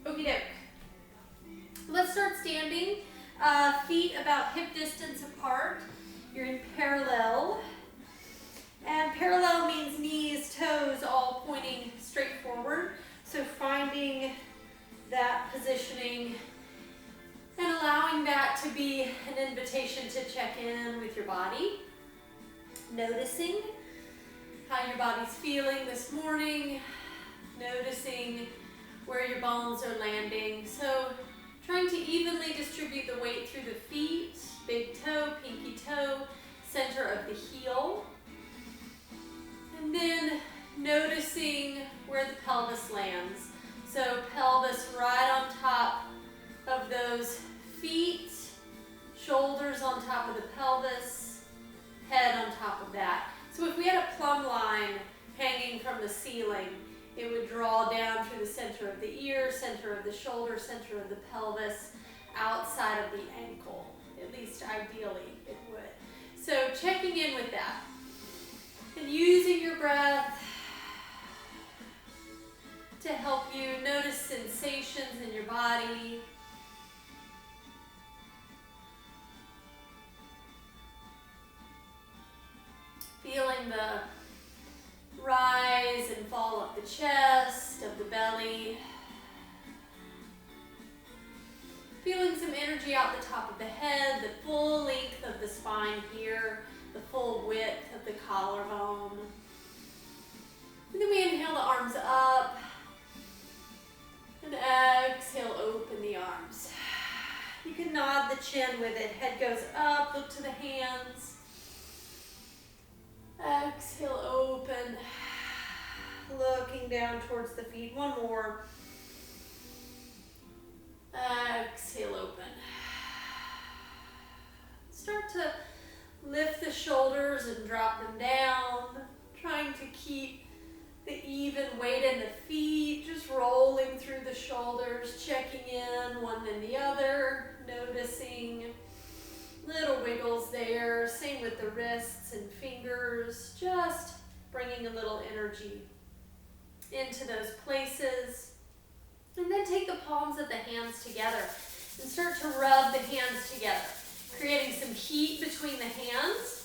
Okie doke. Let's start standing. Feet about hip distance apart. You're in parallel. And parallel means knees, toes, all pointing straight forward. So finding that positioning and allowing that to be an invitation to check in with your body. Noticing how your body's feeling this morning. Noticing where your bones are landing. So trying to evenly distribute the weight through the feet, big toe, pinky toe, center of the heel. And then noticing where the pelvis lands. So pelvis right on top of those feet, shoulders on top of the pelvis, head on top of that. So if we had a plumb line hanging from the ceiling, it would draw down through the center of the ear, center of the shoulder, center of the pelvis, outside of the ankle. At least ideally it would. So checking in with that. And using your breath to help you notice sensations in your body. Feeling the rise and fall of the chest, of the belly. Feeling some energy out the top of the head, the full length of the spine here, the full width of the collarbone. And then we inhale the arms up. And exhale, open the arms. You can nod the chin with it. Head goes up, look to the hands. Exhale, open. Looking down towards the feet. One more. Exhale, open. Start to lift the shoulders and drop them down. Trying to keep the even weight in the feet. Just rolling through the shoulders. Checking in one and the other. Noticing little wiggles there. Same with the wrists and fingers. Just bringing a little energy into those places. And then take the palms of the hands together and start to rub the hands together, creating some heat between the hands.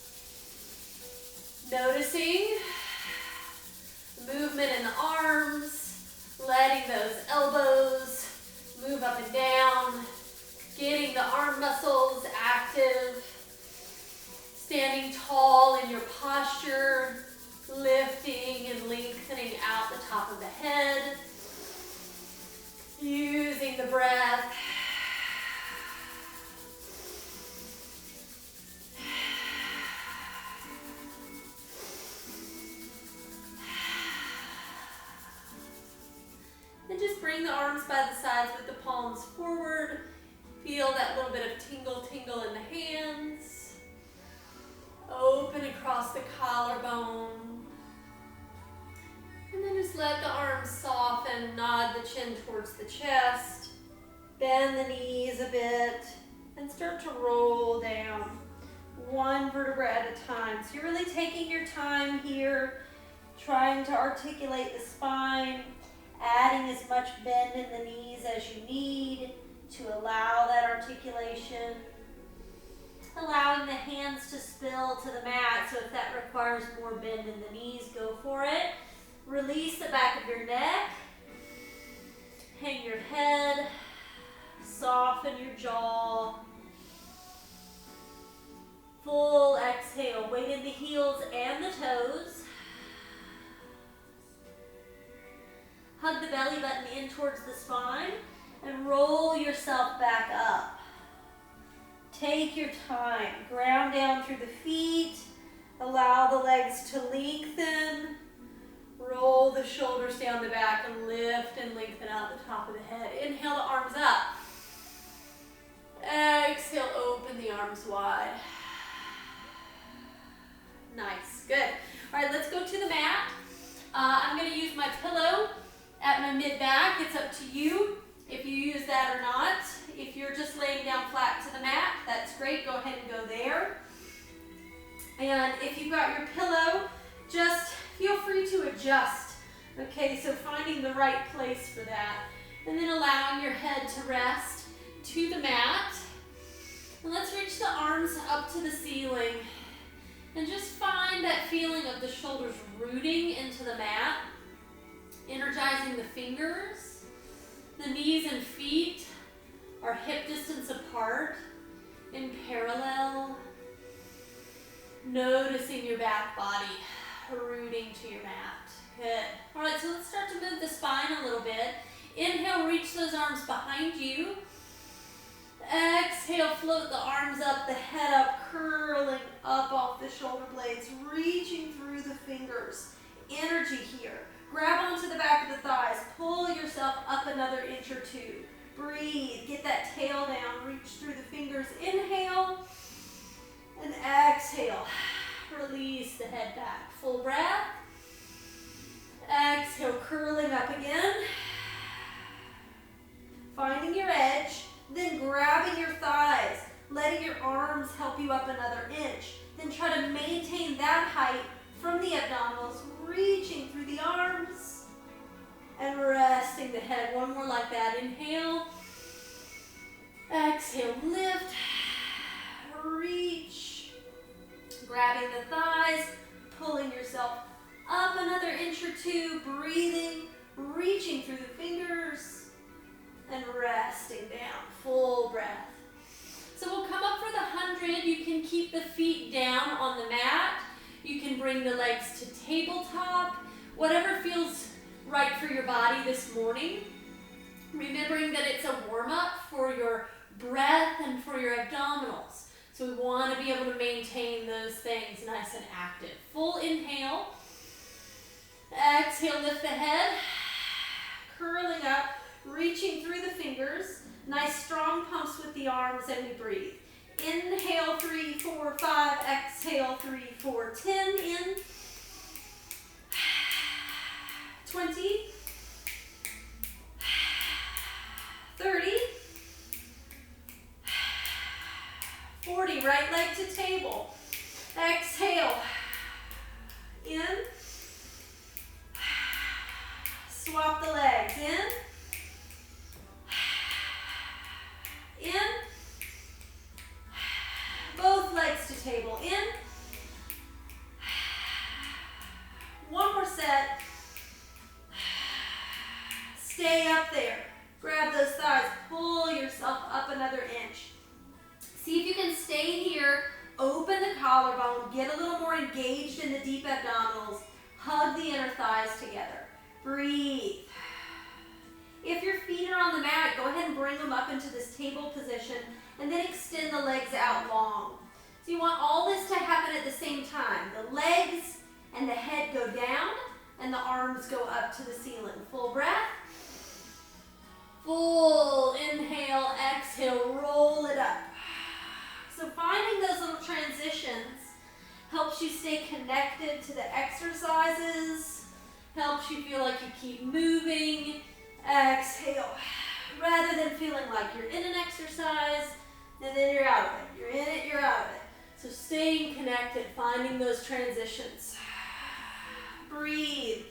Noticing the movement in the arms, letting those elbows move up and down, getting the arm muscles active, standing tall in your posture, lifting and lengthening out the top of the head, using the breath. And just bring the arms by the sides with the palms forward. Feel that little bit of tingle in the hands. Open across the collarbone. And then just let the arms soften, nod the chin towards the chest. Bend the knees a bit and start to roll down. One vertebra at a time. So you're really taking your time here, trying to articulate the spine, adding as much bend in the knees as you need to allow that articulation. Allowing the hands to spill to the mat, so if that requires more bend in the knees, go for it. Release the back of your neck. Hang your head. Soften your jaw. Full exhale. Weight in the heels and the toes. Hug the belly button in towards the spine and roll yourself back up. Take your time. Ground down through the feet. Allow the legs to lengthen. Roll the shoulders down the back and lift and lengthen out the top of the head. Inhale the arms up. Exhale, open the arms wide. Nice, good. All right, let's go to the mat. I'm going to use my pillow at my mid-back. It's up to you if you use that or not. If you're just laying down flat to the mat, that's great. Go ahead and go there. And if you've got your pillow, just feel free to adjust. Okay, so finding the right place for that. And then allowing your head to rest to the mat. And let's reach the arms up to the ceiling. And just find that feeling of the shoulders rooting into the mat. Energizing the fingers. The knees and feet are hip distance apart in parallel. Noticing your back body rooting to your mat. Good. All right, so let's start to move the spine a little bit. Inhale, reach those arms behind you. Exhale, float the arms up, the head up, curling up off the shoulder blades, reaching through the fingers. Energy here. Grab onto the back of the thighs. Pull yourself up another inch or two. Breathe. Get that tail down. Reach through the fingers. Inhale and exhale. Release the head back. Full breath. Exhale, curling up again. Finding your edge, then grabbing your thighs, letting your arms help you up another inch. Then try to maintain that height from the abdominals, reaching through the arms and resting the head. One more like that. Inhale. Exhale, lift, reach, grabbing the thighs, pulling yourself up another inch or two, breathing, reaching through the fingers, and resting down. Full breath. So we'll come up for the 100. You can keep the feet down on the mat. You can bring the legs to tabletop. Whatever feels right for your body this morning. Remembering that it's a warm-up for your breath and for your abdominals. So we want to be able to maintain those things nice and active. Full inhale. Exhale, lift the head. Curling up, reaching through the fingers. Nice strong pumps with the arms, and we breathe. Inhale, 3, 4, 5. Exhale, 3, 4, 10. In. 20. 30. 40. Right leg to table. Exhale. In. Swap the legs. In. Both legs to table. In. One more set. Stay up there. Grab those thighs. Pull yourself up another inch. See if you can stay here. Open the collarbone. Get a little more engaged in the deep abdominals. Hug the inner thighs together. Breathe. If your feet are on the mat, go ahead and bring them up into this table position and then extend the legs out long. So you want all this to happen at the same time. The legs and the head go down and the arms go up to the ceiling. Full breath. Full inhale, exhale, roll it up. So finding those little transitions helps you stay connected to the exercises, helps you feel like you keep moving. Exhale, rather than feeling like you're in an exercise and then you're out of it. You're in it, you're out of it. So staying connected, finding those transitions. Breathe.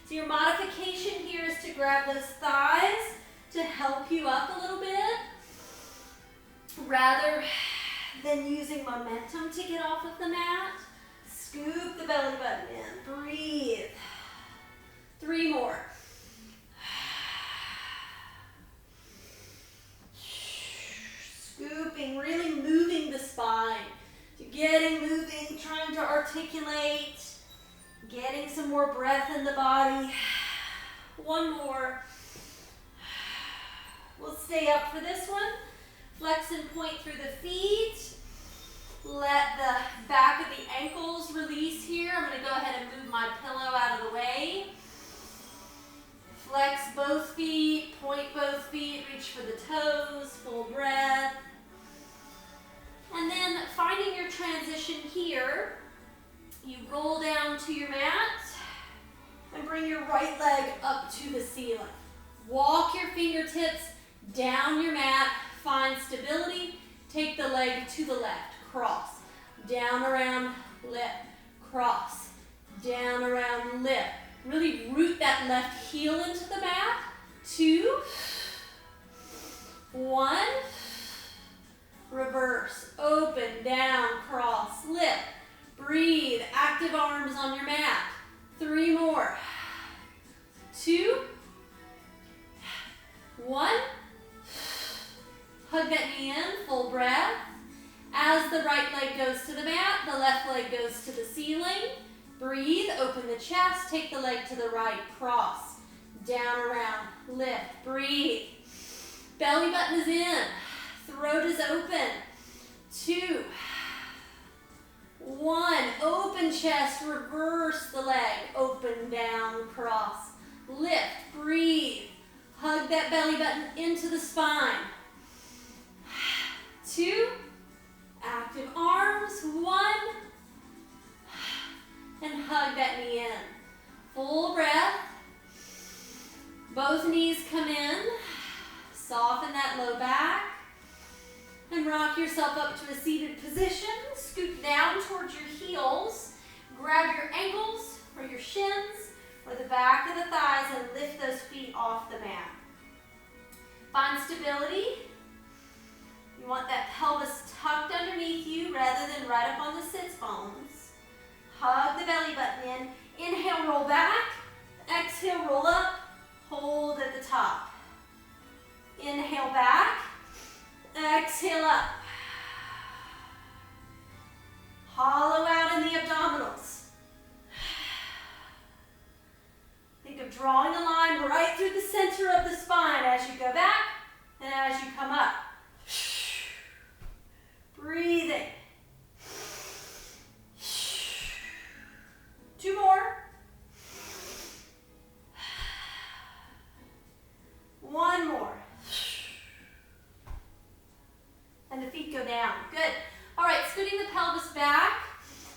So your modification here is to grab those thighs to help you up a little bit, rather than using momentum to get off of the mat. Scoop the belly button in. Breathe. 3 more. Scooping, really moving the spine. Getting moving, trying to articulate, getting some more breath in the body. 1 more. We'll stay up for this one. Flex and point through the feet. Let the back of the ankles release here. I'm going to go ahead and move my pillow out of the way. Flex both feet, point both feet, reach for the toes, full breath. And then finding your transition here, you roll down to your mat and bring your right leg up to the ceiling. Walk your fingertips down your mat, find stability, take the leg to the left, cross, down, around, lift, cross, down, around, lift. Really root that left heel into the mat. 2, the right leg goes to the mat, the left leg goes to the ceiling. Breathe, open the chest, take the leg to the right, cross, down, around, lift, breathe. Belly button is in, throat is open. 2, 1, open chest, reverse the leg, open, down, cross, lift, breathe. Hug that belly button into the spine. 2, active arms, 1, and hug that knee in. Full breath. Both knees come in. Soften that low back. And rock yourself up to a seated position. Scoot down towards your heels. Grab your ankles or your shins or the back of the thighs and lift those feet off the mat. Find stability. You want that pelvis tucked underneath you rather than right up on the sits bones. Hug the belly button in. Inhale, roll back. Exhale, roll up. Hold at the top. Inhale back. Exhale up. Hollow out in the abdominals. Think of drawing a line right through the center of the spine as you go back and as you come up. Breathing. 2 more. 1 more. And the feet go down. Good. All right, scooting the pelvis back.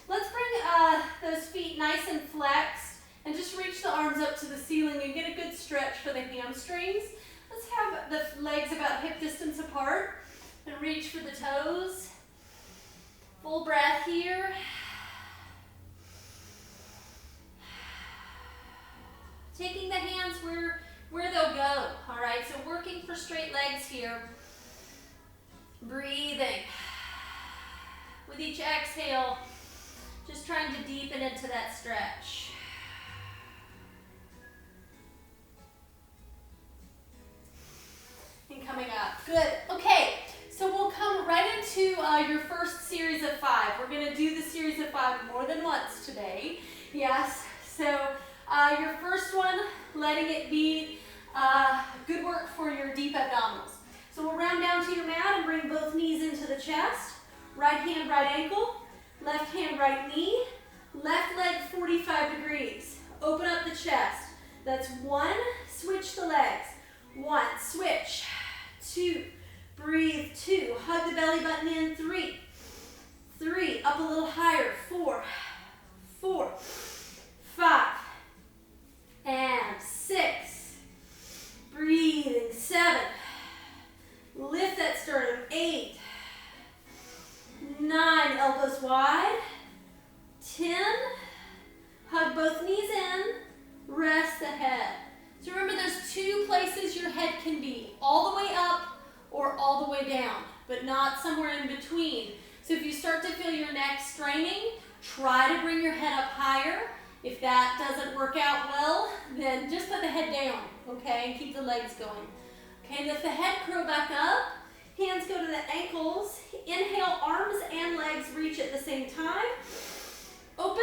Let's bring those feet nice and flexed and just reach the arms up to the ceiling and get a good stretch for the hamstrings. Let's have the legs about hip distance apart and reach for the toes. Full breath here. Taking the hands where they'll go, all right? So working for straight legs here. Breathing. With each exhale, just trying to deepen into that stretch. And coming up. Good. Okay, so we'll come right into your first series of 5. We're going to do the series of 5 more than once today. Yes, so your first one, letting it be good work for your deep abdominals. So we'll round down to your mat and bring both knees into the chest. Right hand, right ankle. Left hand, right knee. Left leg 45 degrees. Open up the chest. That's 1. Switch the legs. 1. Switch. 2. Breathe. 2. Hug the belly button in. 3. 3. Up a little higher. 4. 4. 5. And 6. Breathing. 7. Lift that sternum. 8. 9. Elbows wide. 10. Hug both knees in. Rest the head. So remember, there's 2 places your head can be. All the way up or all the way down, but not somewhere in between. So if you start to feel your neck straining, try to bring your head up higher. If that doesn't work out well, then just put the head down, okay, and keep the legs going. Okay, lift the head, curl back up. Hands go to the ankles. Inhale, arms and legs reach at the same time. Open.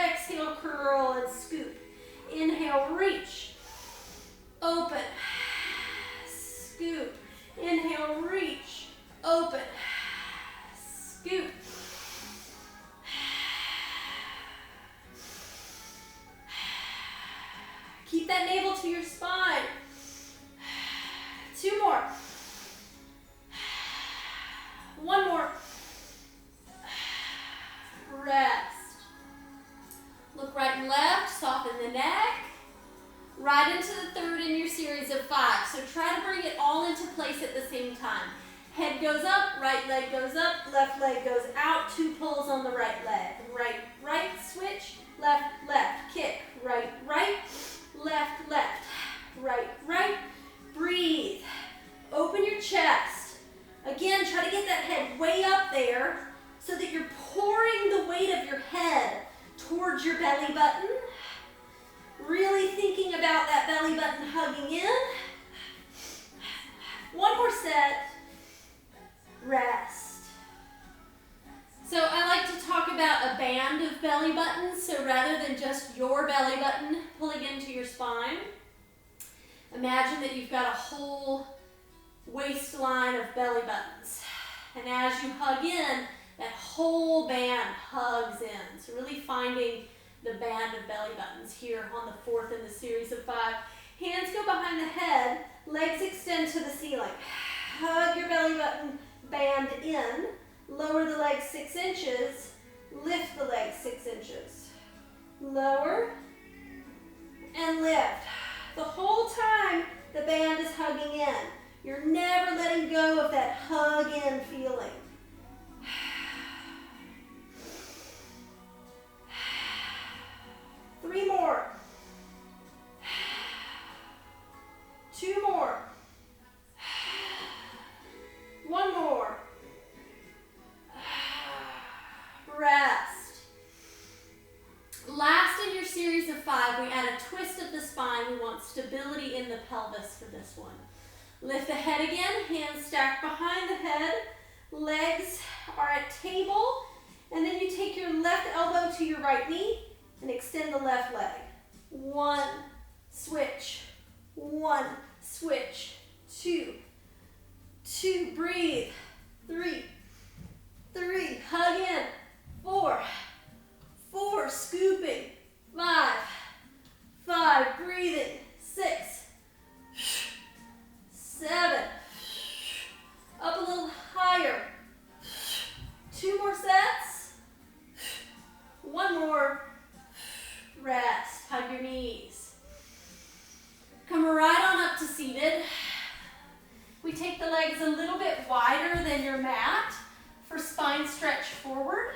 Exhale, curl and scoop. Inhale, reach. Open. Scoop. Inhale, reach. Open. Scoop. Keep that navel to your spine. 2 more. 1 more. Rest. Look right and left, soften the neck. Right into the third in your series of 5. So try to bring it all into place at the same time. Head goes up, right leg goes up, left leg goes out. 2 pulls on the right leg. Right, right, switch, left, left, kick. Right, right, left, left, right, right. Breathe. Open your chest. Again, try to get that head way up there so that you're pouring the weight of your head towards your belly button. Really thinking about that belly button hugging in. 1 more set. Rest. about a band of belly buttons, so rather than just your belly button pulling into your spine, imagine that you've got a whole waistline of belly buttons. And as you hug in, that whole band hugs in. So really finding the band of belly buttons here on the fourth in the series of 5. Hands go behind the head, legs extend to the ceiling. Hug your belly button band in, lower the legs 6 inches, lift the legs 6 inches. Lower and lift. The whole time the band is hugging in. You're never letting go of that hug in feeling. 3 more. 2 more. 1 more. Rest. Last in your series of 5, we add a twist of the spine. We want stability in the pelvis for this one. Lift the head again, hands stacked behind the head. Legs are at table. And then you take your left elbow to your right knee and extend the left leg. 1, switch. 1, switch. 2, 2, breathe. 3, 3, hug in. 4, 4, scooping. 5, 5, breathing. 6, 7, up a little higher. 2 more sets. 1 more. Rest. Hug your knees. Come right on up to seated. We take the legs a little bit wider than your mat for spine stretch forward.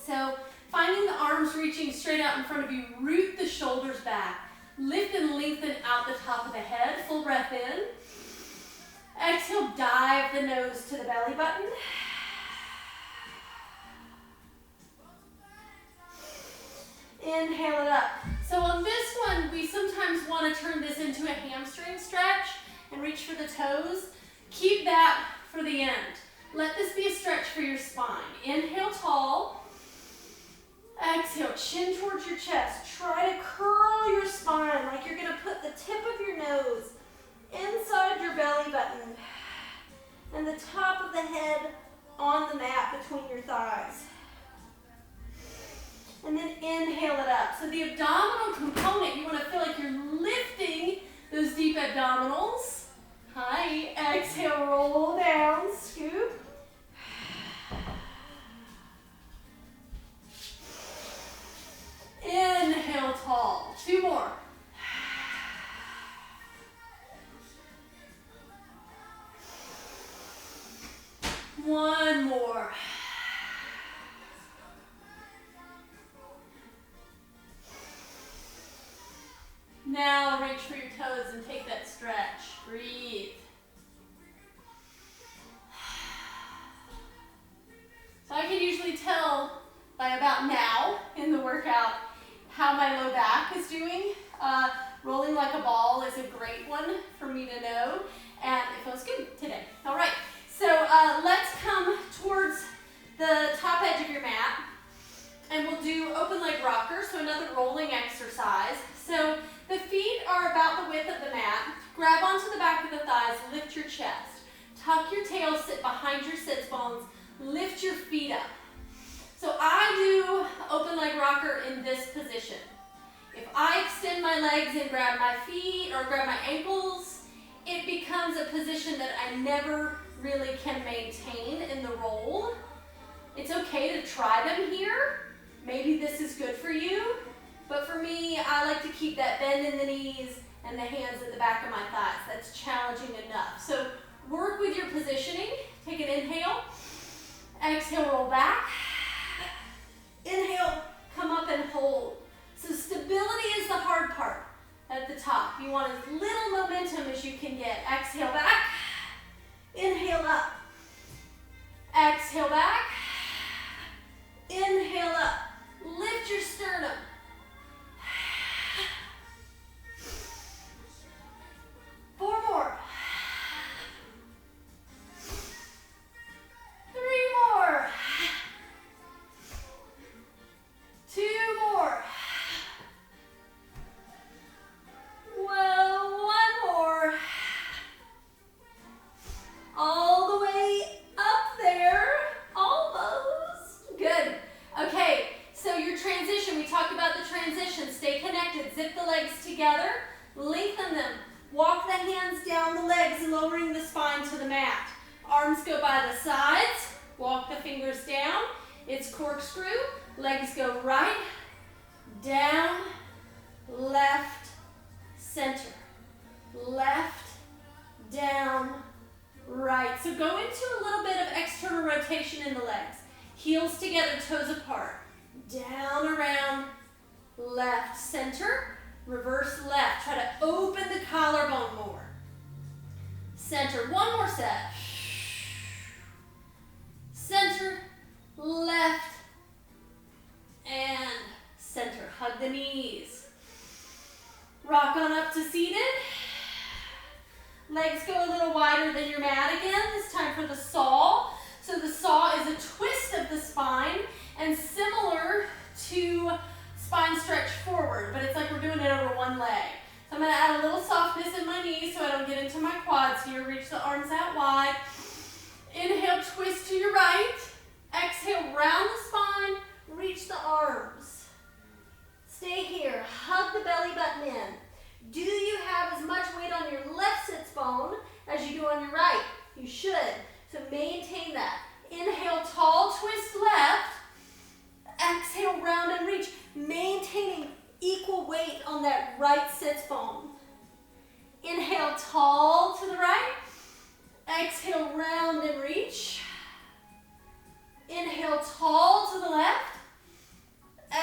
So finding the arms reaching straight out in front of you, root the shoulders back. Lift and lengthen out the top of the head. Full breath in. Exhale, dive the nose to the belly button. Inhale it up. So on this one, we sometimes want to turn this into a hamstring stretch and reach for the toes. Keep that for the end. Let this be a stretch for your spine. Inhale tall. Exhale, chin towards your chest. Try to curl your spine like you're going to put the tip of your nose inside your belly button and the top of the head on the mat between your thighs. And then inhale it up. So the abdominal component, you want to feel like you're lifting those deep abdominals. Hi, exhale, roll down, scoop. Inhale tall. 2 more. One more. Now reach for your toes and take that stretch. Breathe. So I can usually tell by about now in the workout how my low back is doing. Rolling like a ball is a great one for me to know, and it feels good today. All right, so let's come towards the top edge of your mat, and we'll do open leg rocker, so another rolling exercise. So the feet are about the width of the mat. Grab onto the back of the thighs, lift your chest. Tuck your tail, sit behind your sits bones, lift your feet up. So I do open leg rocker in this position. If I extend my legs and grab my feet or grab my ankles, it becomes a position that I never really can maintain in the roll. It's okay to try them here. Maybe this is good for you, but for me, I like to keep that bend in the knees and the hands at the back of my thighs. That's challenging enough. So work with your positioning. Take an inhale. Exhale, roll back. Inhale, come up and hold. So stability is the hard part at the top. You want as little momentum as you can get. Exhale back. Inhale up. Exhale back. Inhale up. Lift your sternum. Four more. 3 more. hands down the legs, lowering the spine to the mat. Arms go by the sides. Walk the fingers down. It's corkscrew. Legs go right, down, left, center. Left, down, right. So go into a little bit of external rotation in the legs. Heels together, toes apart. Down, around, left, center, reverse left. Try to open the collarbone more. Center, one more set. Center, left, and center. Hug the knees. Rock on up to seated. Legs go a little wider than your mat again. It's time for the saw. So the saw is a twist of the spine and similar to spine stretch forward, but it's like we're doing it over one leg. So I'm going to add a little softness in my knees so I don't get into my quads here. Reach the arms out wide. Inhale, twist to your right. Exhale, round the spine. Reach the arms. Stay here. Hug the belly button in. Do you have as much weight on your left sits bone as you do on your right? You should. So maintain that. Inhale, tall twist left. Exhale, round and reach. Maintaining equal weight on that right sits bone. Inhale, tall to the right. Exhale, round and reach. Inhale, tall to the left.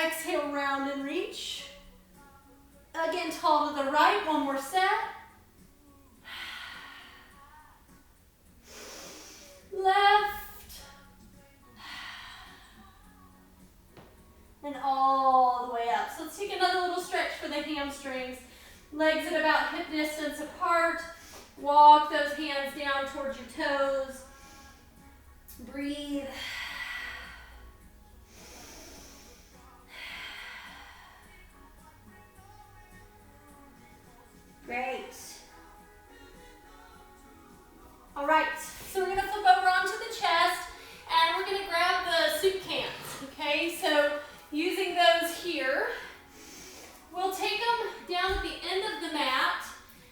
Exhale, round and reach. Again, tall to the right, one more set. Left. And all the way up. So let's take another little stretch for the hamstrings. Legs at about hip distance apart. Walk those hands down towards your toes. Breathe. Great. All right, so we're going to flip over onto the chest and we're going to grab the soup cans, okay? So using those here, we'll take them down at the end of the mat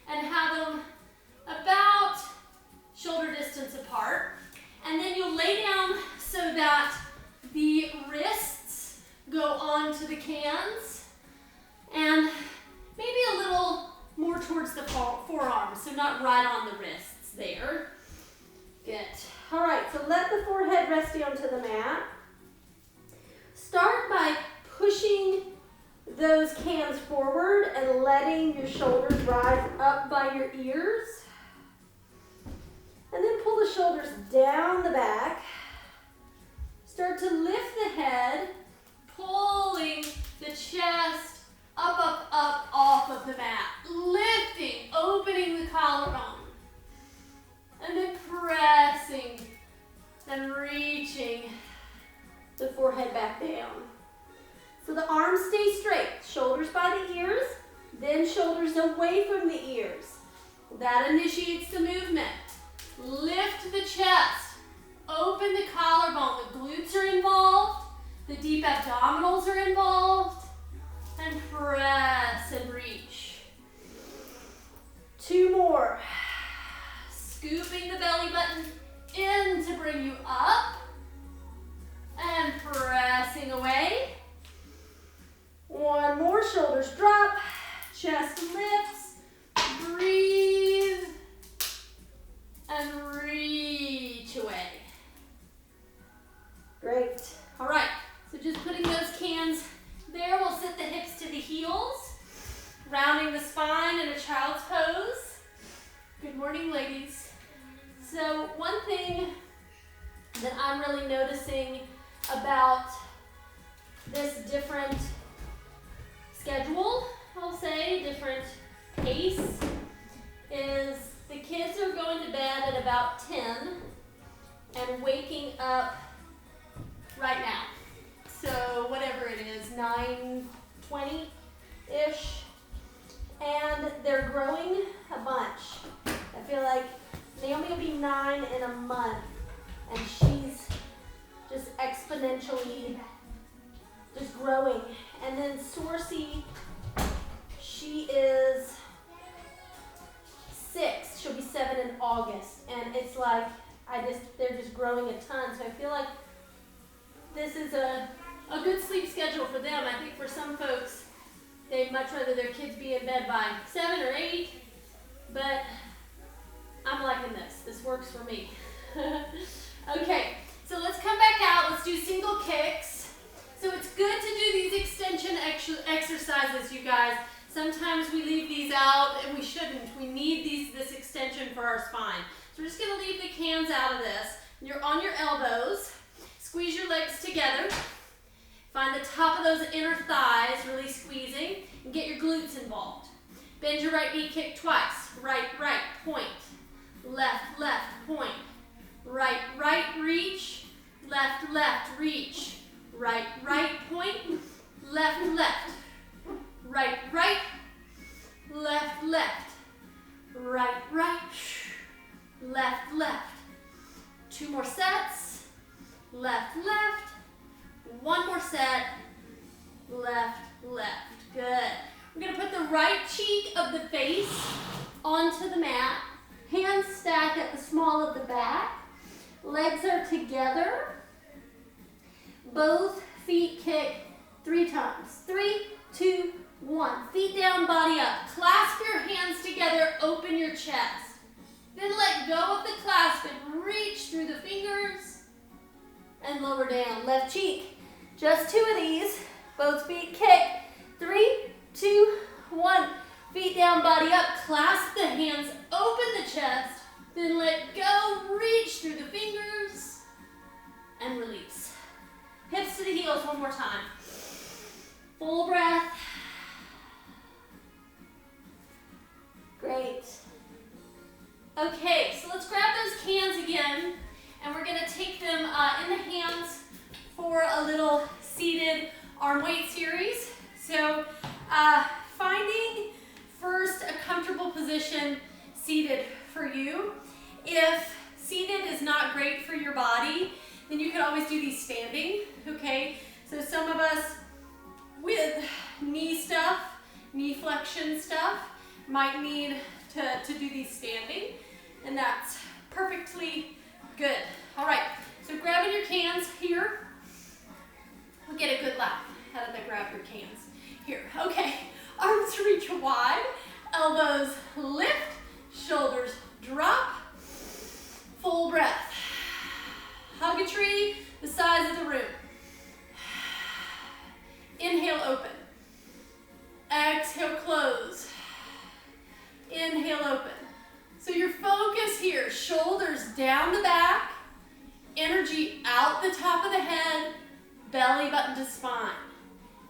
and have them about shoulder distance apart. And then you'll lay down so that the wrists go onto the cans and maybe a little more towards the forearms, so not right on the wrists there. Good. All right, so let the forehead rest down to the mat. Start by pushing those cans forward and letting your shoulders rise up by your ears. And then pull the shoulders down the back. Start to lift the head, pulling the chest up, up, up off of the mat. Lifting, opening the collarbone. And then pressing and reaching the forehead back down. So the arms stay straight. Shoulders by the ears, then shoulders away from the ears. That initiates the movement. Lift the chest. Open the collarbone. The glutes are involved. The deep abdominals are involved. And press and reach. 2 more. Scooping the belly button in to bring you up. And pressing away. 1 more, shoulders drop. Chest lifts. Breathe. And reach away. Great. All right, so just putting those cans there, we'll sit the hips to the heels, rounding the spine in a child's pose. Good morning, ladies. So one thing that I'm really noticing about this different schedule, I'll say, different pace, is the kids are going to bed at about 10 and waking up right now. So whatever it is, 9:20-ish, and they're growing a bunch. I feel like Naomi will be 9 in a month, and she's just exponentially just growing. And then Sorcy, she is 6. in August, and it's like they're just growing a ton. So I feel like this is a good sleep schedule for them. I think for some folks, they'd much rather their kids be in bed by 7 or 8, but I'm liking this. This works for me. Okay, so let's come back out. Let's do single kicks. So it's good to do these extension exercises, you guys. Sometimes we leave these out, and we shouldn't. We need this extension for our spine. So we're just going to leave the cans out of this. You're on your elbows. Squeeze your legs together. Find the top of those inner thighs, really squeezing, and get your glutes involved. Bend your right knee, kick twice. Right, right, point. Left, left, point. Right, right, reach. Left, left, reach. Right, right, point. Left, left. Right, right. Left, left. Right, right. Left, left. 2 more sets. Left, left. 1 more set. Left, left. Good. We're going to put the right cheek of the face onto the mat. Hands stack at the small of the back. Legs are together. Both feet kick 3 times. 3, 2, 1. Feet down, body up. Clasp your hands together. Open your chest. Then let go of the clasp and reach through the fingers and lower down. Left cheek. Just 2 of these. Both feet kick. 3, 2, 1. Feet down, body up. Clasp the hands. Open the chest. Then let go. Reach through the fingers and release. Hips to the heels 1 more time. Full breath. Great. Okay, so let's grab those cans again, and we're going to take them in the hands for a little seated arm weight series. So finding first a comfortable position seated for you. If seated is not great for your body, then you can always do these standing, okay? So some of us with knee stuff, knee flexion stuff, might need to do these standing, and that's perfectly good. All right, so grabbing your cans here, we'll get a good laugh. How did I grab your cans? Here, okay. Arms reach wide, elbows lift, shoulders drop, full breath. Hug a tree the size of the room. Inhale, open. Exhale, close. Inhale, open. So your focus here, shoulders down the back, energy out the top of the head, belly button to spine.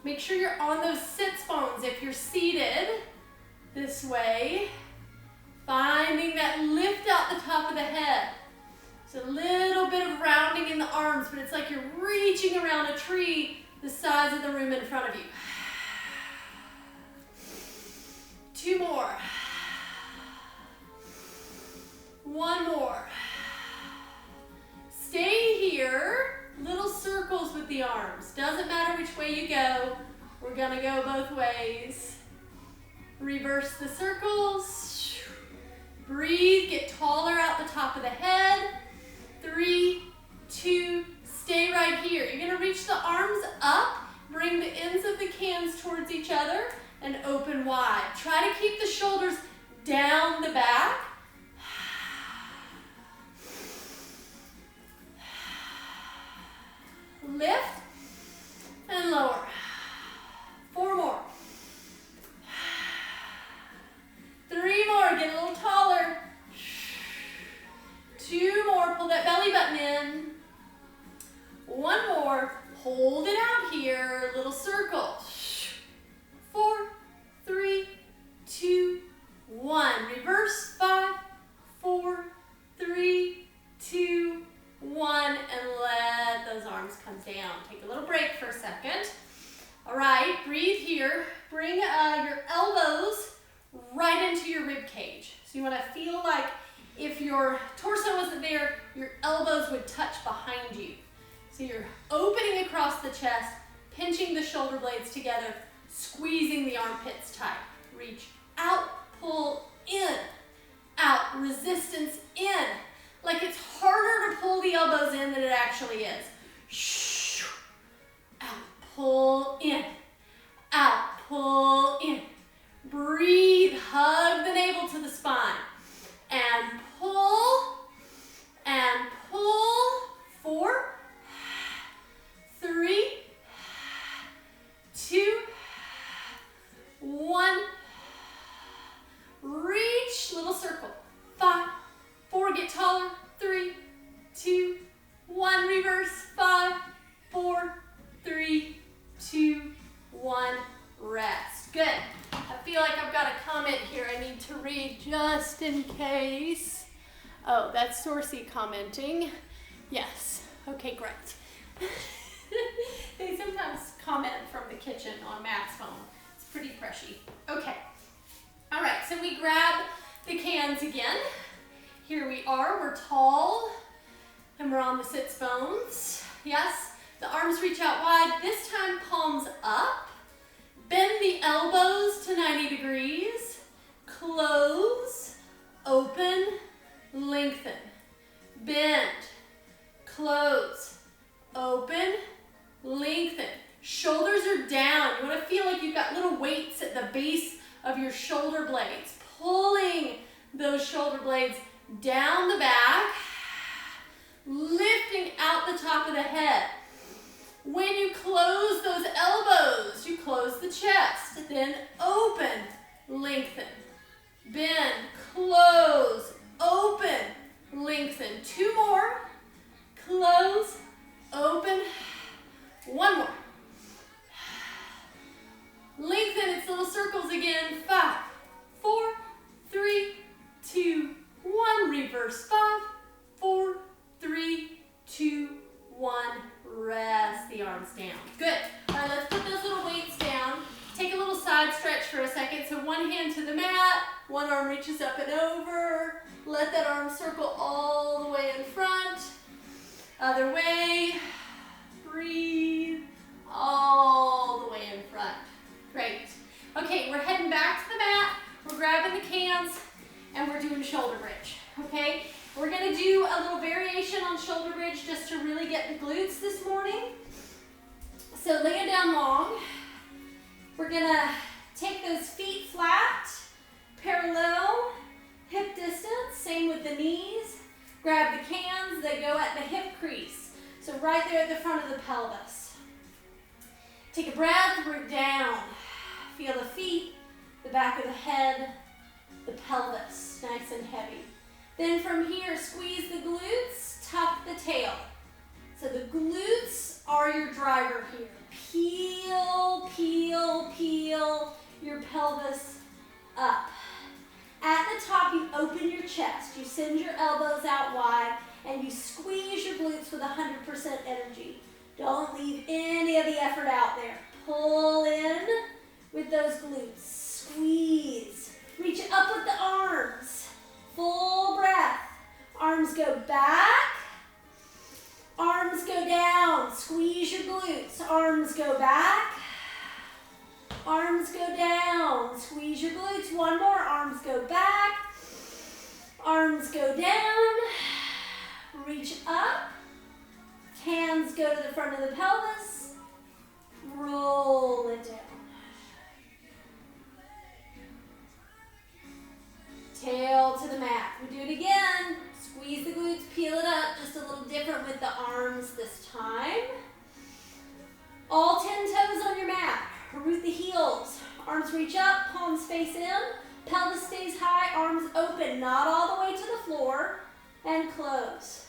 Make sure you're on those sits bones if you're seated this way. Finding that lift out the top of the head. It's a little bit of rounding in the arms, but it's like you're reaching around a tree the size of the room in front of you. 2 more. 1 more. Stay here. Little circles with the arms. Doesn't matter which way you go. We're gonna go both ways. Reverse the circles. Breathe, get taller out the top of the head. 3, 2, stay right here. You're gonna reach the arms up, bring the ends of the cans towards each other, and open wide. Try to keep the shoulders down the back. Lift and lower. 4 more. 3 more, get a little taller. 2 more, pull that belly button in. 1 more, hold it out here, little circle. 4, 3, 2, 1. Reverse, 5, 4, 3, 2, 1, and let those arms come down. Take a little break for a second. All right, breathe here. Bring your elbows right into your rib cage. So you want to feel like if your torso wasn't there, your elbows would touch behind you. So you're opening across the chest, pinching the shoulder blades together, squeezing the armpits tight. Reach out, pull in, out, resistance in. Like it's harder to pull the elbows in than it actually is. Out, pull in. Out, pull in. Breathe, hug the navel to the spine. And pull, and pull. 4, 3, 2, 1. Reach, little circle. 5, 4, get taller. 3, 2, 1, reverse. 5, 4, 3, 2, 1, rest. Good. I feel like I've got a comment here I need to read just in case. Oh, that's Sorcy commenting. Yes. Okay, great. They sometimes comment from the kitchen on Matt's phone. It's pretty preshy. Okay. All right, so we grab the cans again. Here we are, we're tall, and we're on the sits bones. Yes, the arms reach out wide. This time, palms up. Bend the elbows to 90 degrees. Close, open, lengthen. Bend, close, open, lengthen. Shoulders are down. You want to feel like you've got little weights at the base of your shoulder blades, pulling those shoulder blades down the back, lifting out the top of the head. When you close those elbows, you close the chest, then open, lengthen, bend, close, open, lengthen. 2 more, close, open, 1 more. Lengthen its little circles again. 5, 4, 3, 2, 1. Reverse. 5, 4, 3, 2, 1. Rest the arms down. Good. All right, let's put those little weights down. Take a little side stretch for a second. So one hand to the mat, one arm reaches up and over. Let that arm circle all the way in front. Other way. Breathe all the way in front. Great. Okay, we're heading back to the mat. We're grabbing the cans and we're doing shoulder bridge. Okay? We're going to do a little variation on shoulder bridge just to really get the glutes this morning. So laying down long. We're going to take those feet flat, parallel, hip distance. Same with the knees. Grab the cans. They go at the hip crease. So right there at the front of the pelvis. Take a breath, root down. Feel the feet, the back of the head, the pelvis, nice and heavy. Then from here, squeeze the glutes, tuck the tail. So the glutes are your driver here. Peel, peel, peel your pelvis up. At the top, you open your chest. You send your elbows out wide, and you squeeze your glutes with 100% energy. Don't leave any of the effort out there. Pull in with those glutes. Squeeze. Reach up with the arms. Full breath. Arms go back. Arms go down. Squeeze your glutes. Arms go back. Arms go down. Squeeze your glutes. 1 more. Arms go back. Arms go down. Reach up. Hands go to the front of the pelvis. Roll it down. Tail to the mat. We do it again. Squeeze the glutes, peel it up. Just a little different with the arms this time. All 10 toes on your mat. Root the heels. Arms reach up, palms face in. Pelvis stays high, arms open, not all the way to the floor. And close.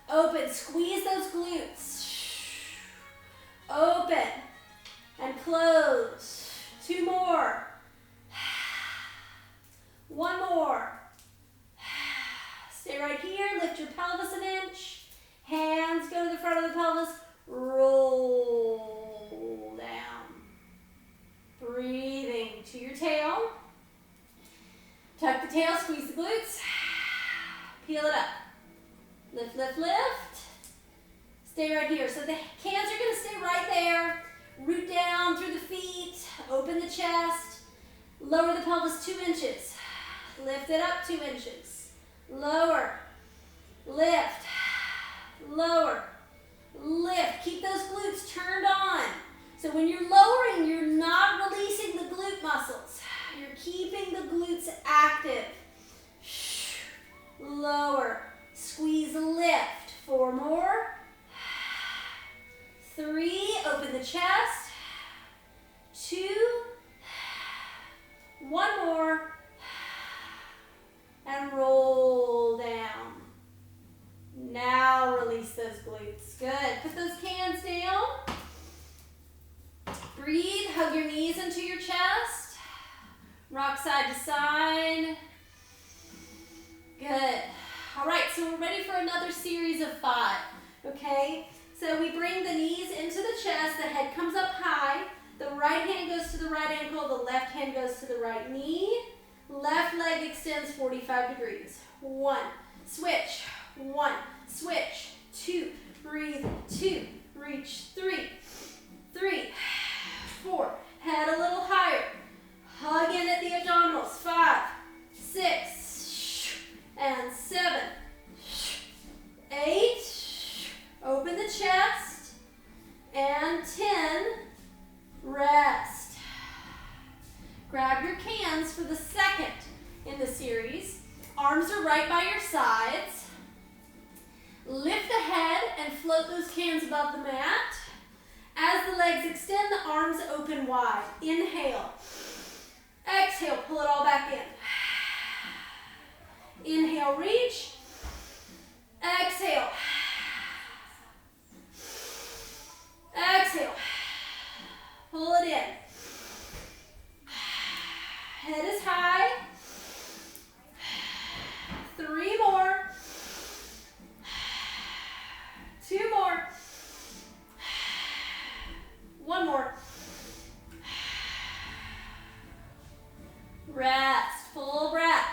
Open, squeeze those glutes. Open and close. 2 more. 1 more. Stay right here, lift your pelvis an inch. Hands go to the front of the pelvis. Roll down. Breathing to your tail. Tuck the tail, squeeze the glutes. Peel it up. Lift, lift, lift. Stay right here. So the cans are going to stay right there. Root down through the feet. Open the chest. Lower the pelvis 2 inches. Lift it up 2 inches. lower, lift, lower, lift. Keep those glutes turned on. So when you're lowering, you're not releasing the glute muscles. You're keeping the glutes active. Lower, squeeze, lift. 4 more. 3, open the chest. 2, 1 more. And roll down. Now release those glutes. Good. Put those cans down. Breathe. Hug your knees into your chest. Rock side to side. Good. All right, so we're ready for another series of 5. Okay? So we bring the knees into the chest. The head comes up high. The right hand goes to the right ankle. The left hand goes to the right knee. Left leg extends 45 degrees. 1, switch. 1, switch. 2, breathe. 2, reach. 3, 3, 4. Head a little higher. Hug in at the abdominals. 5, 6, and 7, 8. Open the chest. And 10. Rest. Grab your cans for the second in the series. Arms are right by your sides. Lift the head and float those cans above the mat. As the legs extend, the arms open wide. Inhale. Exhale, pull it all back in. Inhale, reach. Exhale. Exhale. Pull it in. Head is high. 3 more. 2 more. 1 more. Rest. Full breath.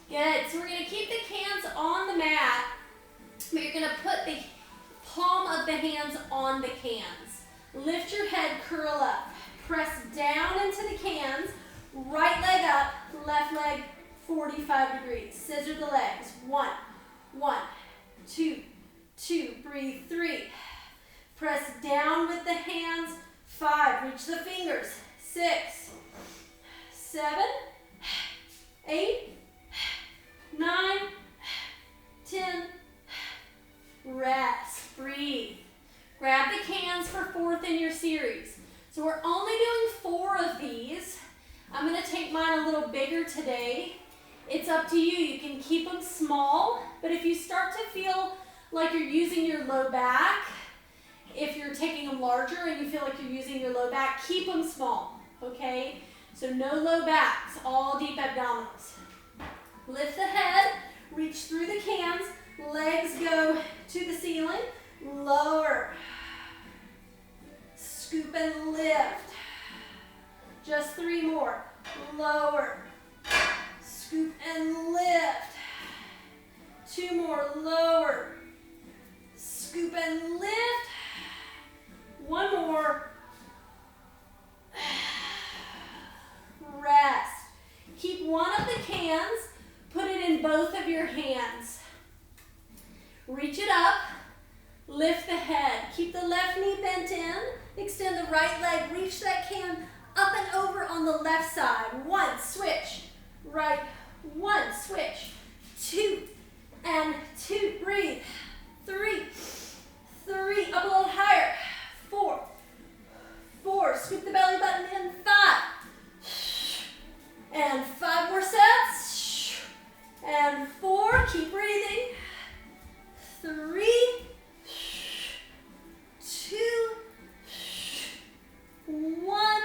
Good. So we're going to keep the cans on the mat, but you're going to put the palm of the hands on the cans. Lift your head, curl up. Press down into the cans. Right leg up, left leg 45 degrees. Scissor the legs. 1, 1, 2, 2. Breathe. 3. Press down with the hands. 5. Reach the fingers. 6, 7, 8, 9, 10. Rest. Breathe. Grab the cans for 4th in your series. So we're only doing 4 of these. I'm going to take mine a little bigger today. It's up to you. You can keep them small, but if you start to feel like you're using your low back, if you're taking them larger and you feel like you're using your low back, keep them small, okay? So no low backs, all deep abdominals. Lift the head, reach through the cans, legs go to the ceiling, lower, scoop and lift. Just 3 more. Lower. Scoop and lift. 2 more. Lower. Scoop and lift. 1 more. Rest. Keep one of the cans. Put it in both of your hands. Reach it up. Lift the head. Keep the left knee bent in. Extend the right leg. Reach that can up and over on the left side. 1, switch. Right. 1, switch. 2, and 2. Breathe. 3, 3. Up a little higher. 4, 4. Scoop the belly button in. 5. And 5 more sets. And 4. Keep breathing. 3, 2, 1.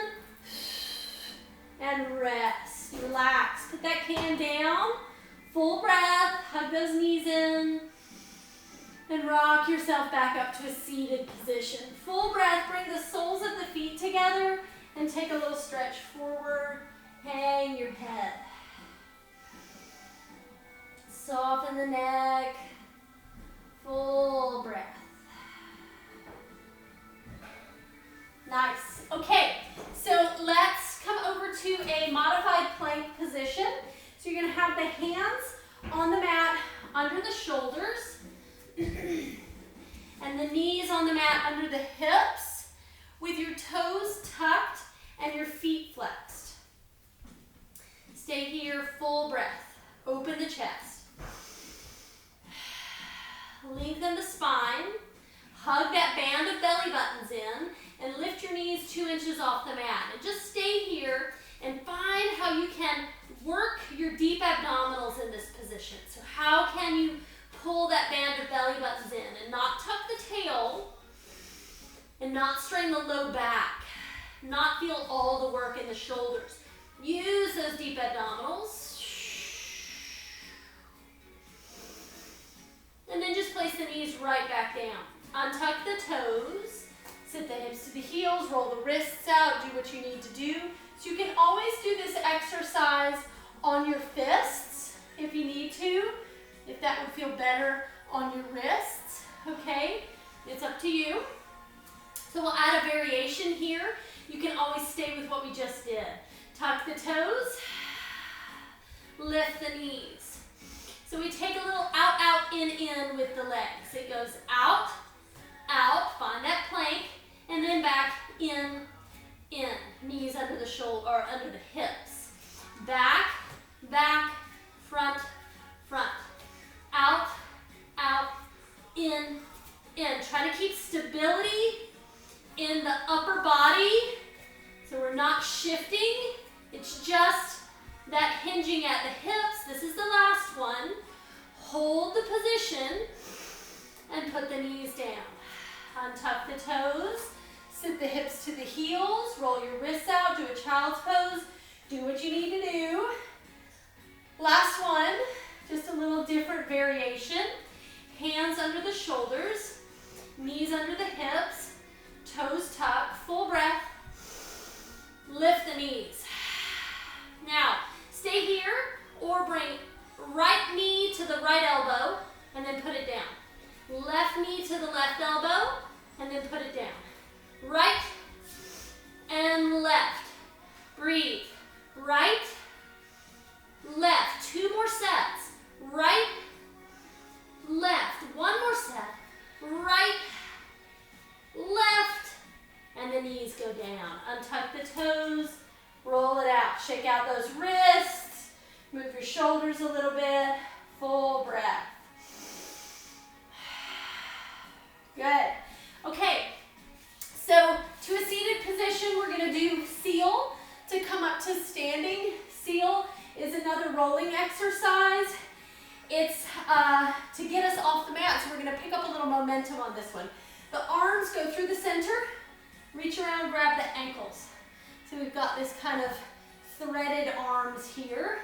And rest. Relax. Put that can down. Full breath. Hug those knees in. And rock yourself back up to a seated position. Full breath. Bring the soles of the feet together and take a little stretch forward. Hang your head. Soften the neck. Full breath. Nice. Okay, so let's come over to a modified plank position. So you're going to have the hands on the mat under the shoulders. And the knees on the mat under the hips with your toes tucked and your feet flexed. Stay here, full breath. Open the chest. Lengthen the spine. Hug that band of belly buttons in and lift your knees 2 inches off the mat. And just stay here and find how you can work your deep abdominals in this position. So how can you pull that band of belly buttons in and not tuck the tail and not strain the low back, not feel all the work in the shoulders. Use those deep abdominals. And then just place the knees right back down. Untuck the toes, sit the hips to the heels, roll the wrists out, do what you need to do. So you can always do this exercise on your fists if you need to, if that would feel better on your wrists, okay? It's up to you. So we'll add a variation here. You can always stay with what we just did. Tuck the toes, lift the knees. So we take a little out, out, in with the legs. It goes out, out, find that plank, and then back, in. Knees under the shoulder, or under the hips. Back, back, front, front. Out, out, in. Try to keep stability in the upper body, so we're not shifting. It's just that hinging at the hips. This is the last one. Hold the position and put the knees down. Untuck the toes, sit the hips to the heels, roll your wrists out, do a child's pose, do what you need to do. Last one, just a little different variation. Hands under the shoulders, knees under the hips, toes tucked, full breath. Lift the knees. Now, stay here or bring right knee to the right elbow and then put it down. Left knee to the left elbow and then put it down. Right and left. Breathe. Right, left. 2 more sets. Right, left. 1 more set. Right, left. And the knees go down. Untuck the toes. Roll it out. Shake out those wrists. Move your shoulders a little bit. Full breath. Good. Okay. So to a seated position, we're going to do seal to come up to standing. Seal is another rolling exercise. It's to get us off the mat. So we're going to pick up a little momentum on this one. The arms go through the center. Reach around, grab the ankles. So we've got this kind of threaded arms here.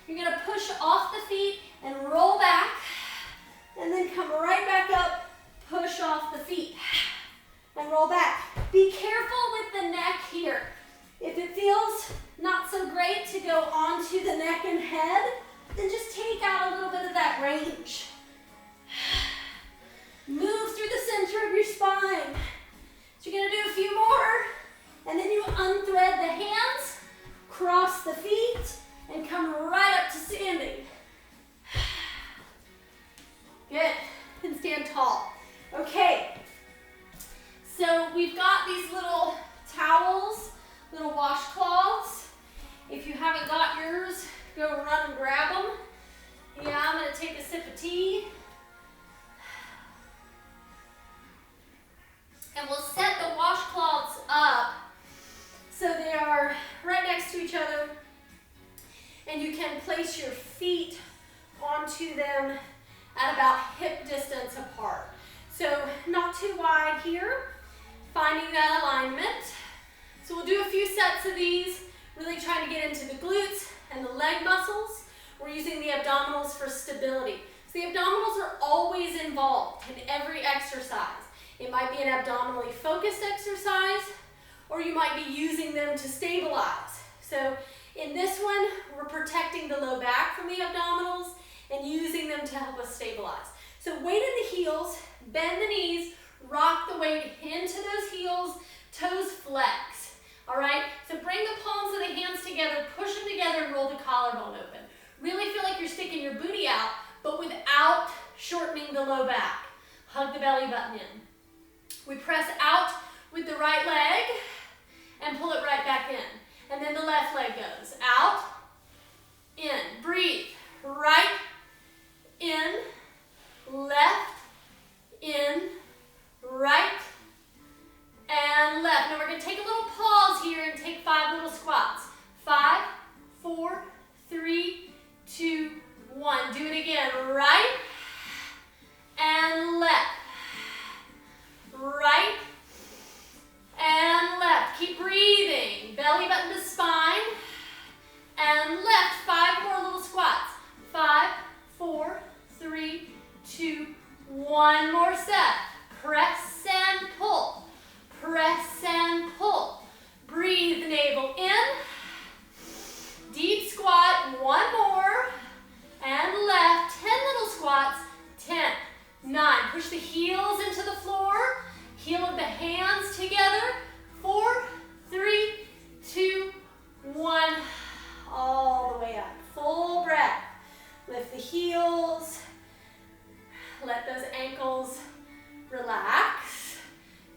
You're going to push off the feet and roll back. And then come right back up, push off the feet. And roll back. Be careful with the neck here. If it feels not so great to go onto the neck and head, then just take out a little bit of that range. Move through the center of your spine. So you're going to do a few more, and then you unthread the hands, cross the feet, and come right up to standing. Good. And stand tall. Okay. So we've got these little towels, little washcloths. If you haven't got yours, go run and grab them. Yeah, I'm going to take a sip of tea. And we'll set the washcloths up so they are right next to each other. And you can place your feet onto them at about hip distance apart. So not too wide here, finding that alignment. So we'll do a few sets of these, really trying to get into the glutes and the leg muscles. We're using the abdominals for stability. So the abdominals are always involved in every exercise. It might be an abdominally focused exercise, or you might be using them to stabilize. So in this one, we're protecting the low back from the abdominals and using them to help us stabilize. So weight in the heels, bend the knees, rock the weight into those heels, toes flex. All right, so bring the palms of the hands together, push them together, and roll the collarbone open. Really feel like you're sticking your booty out, but without low back. Hug the belly button in. We press out with the right leg and pull it right back in. And then the left leg goes out, in. Breathe. Right, in, left, in, right, and left. Now we're going to take a little pause here and take 5 little squats. 5, 4, 3, 2, 1. Do it again. Right and left. Right and left. Keep breathing. Belly button to spine. And left. 5 more little squats. 5, 4, 3, 2, 1 more set. Press and pull. Press and pull. Breathe, navel in. Deep squat, 1 more. And left, 10 little squats. 10, 9. Push the heels into the floor. Heel of the hands together. 4, 3, 2, 1. All the way up. Full breath. Lift the heels. Let those ankles relax.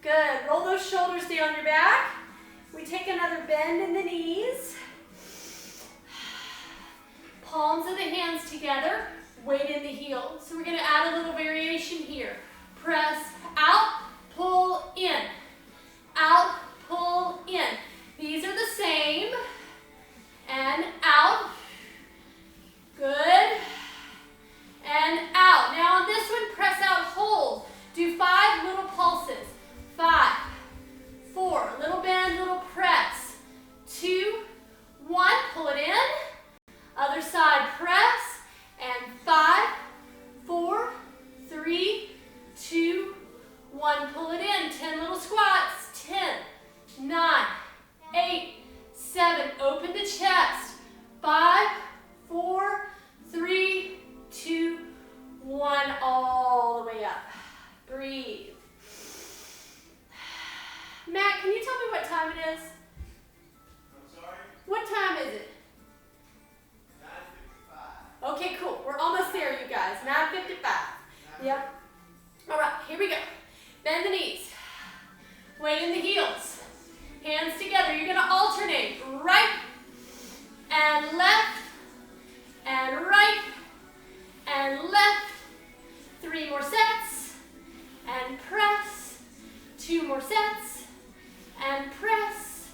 Good. Roll those shoulders down your back. We take another bend in the knees. Palms of the hands together. Weight in the heels. So we're going to add a little variation here. Press out, pull in. Out, pull in. These are the same. And out. Good. And out. Now on this one, press out, hold. Do 5 little pulses. 5, 4, little bend, little press. 2, 1, pull it in. Other side, press. And 5, 4, 3, 2, 1, pull it in. 10 little squats. 10, 9, 8, 7, open the chest. 5, 4, 3, 2, 1, all the way up. Breathe. Matt, can you tell me what time it is? I'm sorry? What time is it? 9:55. Okay, cool. We're almost there, you guys. 9:55. Yep. All right, here we go. Bend the knees. Weight in the heels. Hands together. You're going to alternate right and left and right and left. 3 more sets. And press. 2 more sets. And press.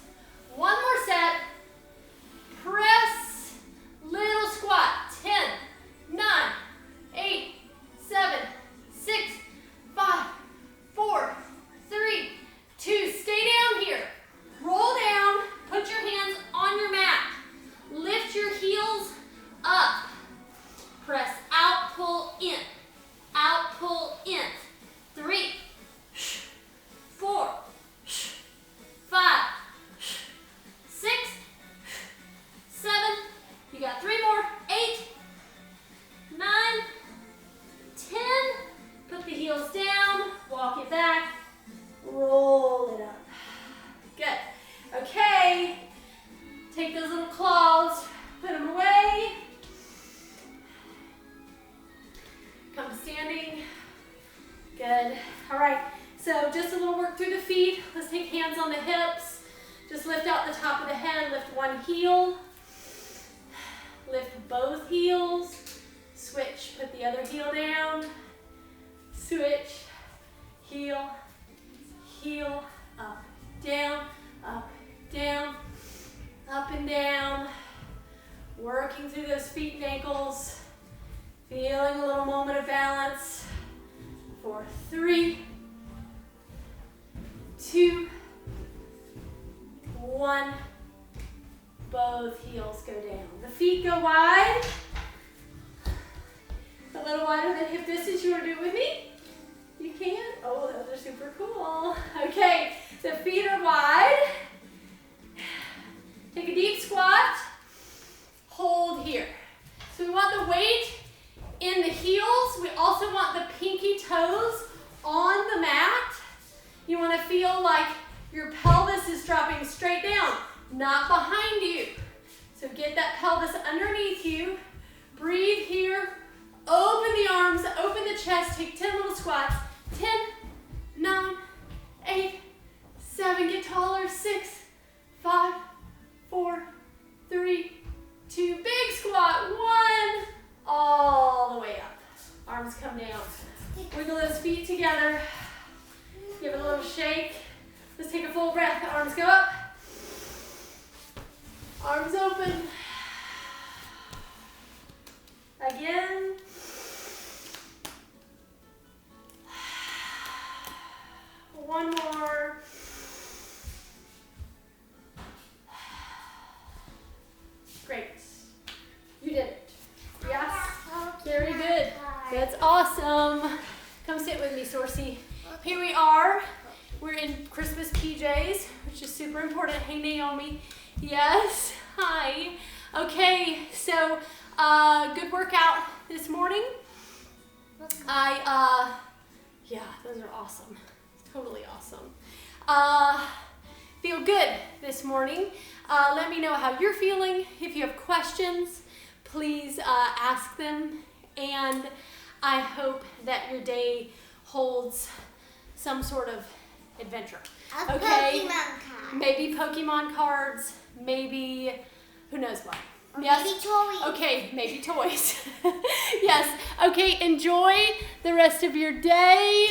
1 more set. Press. Little squat. 10, 9, 8, 7, 6, 5, 4, 3, 2. Stay down here. Roll down. Put your hands on your mat. Lift your heels up. Press out, pull in. Out, pull in. 3, 4, 5, 6, 7. You got 3 more. 8, 9, 10. Put the heels down. Walk it back. Roll it up. Good. Okay. Take those little claws. Put them away. Come to standing. Good. All right. So just a little work through the feet. Let's take hands on the hips. Just lift out the top of the head. Lift one heel. Lift both heels. Switch. Put the other heel down. Switch. Heel. Heel. Up. Down. Up. Down. Up and down. Working through those feet and ankles. Feeling a little moment of balance. 4, 3, 2, 1. Both heels go down. The feet go wide. A little wider than hip distance. You want to do it with me? You can? Oh, those are super cool. Okay, the feet are wide. Take a deep squat. Hold here. So we want the weight in the heels. We also want the pinky toes on the mat. You want to feel like your pelvis is dropping straight down, not behind you. So get that pelvis underneath you. Breathe here. Open the arms, open the chest. Take 10 little squats. 10, 9, 8, 7. Get taller. 6, 5, 4, 3, 2. Big squat. 1. All the way up. Arms come down. Wiggle those feet together. Give it a little shake. Let's take a full breath. Arms go up. Arms open. Again. One more. Great. You did it. Yes. Very good. That's awesome. Come sit with me, Sorcy. Here we are. We're in Christmas PJs, which is super important. Hey, Naomi. Yes. Hi. Okay, so good workout this morning. Yeah, those are awesome. Totally awesome. Feel good this morning. Let me know how you're feeling. If you have questions, please ask them. And I hope that your day holds some sort of adventure. Okay? Pokemon card. Maybe Pokemon cards, maybe who knows what. Or Yes? maybe toys. Okay, maybe toys. Yes. Okay, enjoy the rest of your day.